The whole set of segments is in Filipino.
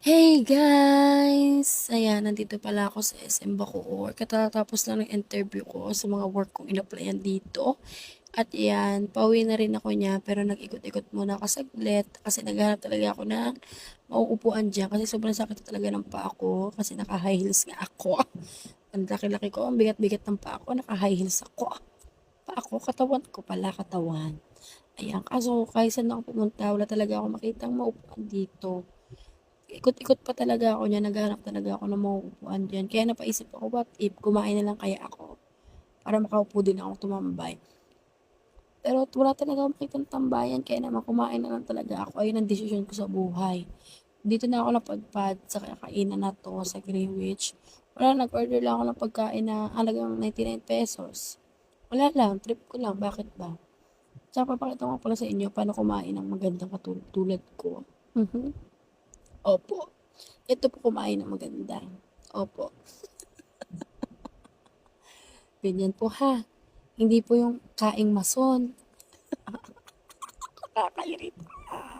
Hey guys! Ayan, nandito pala ako sa SM Bacoor. Katatapos lang ng interview ko sa mga work kong in-applyan dito. At ayan, pauwi na rin ako niya pero nag-ikot-ikot muna ako saglit kasi naghanap talaga ako ng mauupuan dyan kasi sobrang sakit talaga ng paa ko kasi naka-high heels nga ako. Ang laki-laki ko, ang bigat-bigat ng paa ko, naka-high heels ako. Paa ko, katawan ko pala, katawan. Ayan, kaso kahit saan ako pumunta, wala talaga ako makitang maupuan dito. Ikot-ikot pa talaga ako niyan, naghahanap talaga ako ng mauupuan diyan. Kaya napaisip ako, what if kumain na lang kaya ako para makaupo din ako tumambay. Pero wala talaga akong makitang tambayan, kaya naman kumain na lang talaga ako. Ayun ang desisyon ko sa buhay. Dito na ako napadpad sa kakainan na to sa Greenwich. Wala, nag-order lang ako ng pagkain na halagang 99 pesos. Wala lang, trip ko lang, bakit ba? Tsaka papakita ko pala sa inyo paano kumain ng magandang katulad ko. Opo. Ito po kumain ng maganda. Opo. Ganyan po ha. Hindi po yung kaing mason. Kakairit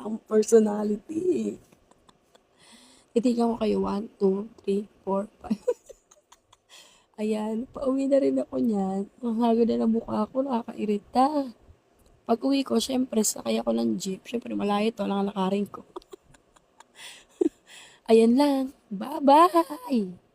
ang personality. Titigan ko kayo. 1, 2, 3, 4, 5. Ayan. Pauwi na rin ako niyan. Ang hagod na ng mukha ko. Nakakairita. Pag uwi ko, syempre, sakay ako ng jeep. Syempre, malayo to. Lang ang lakarin ko. Ayan lang. Bye-bye!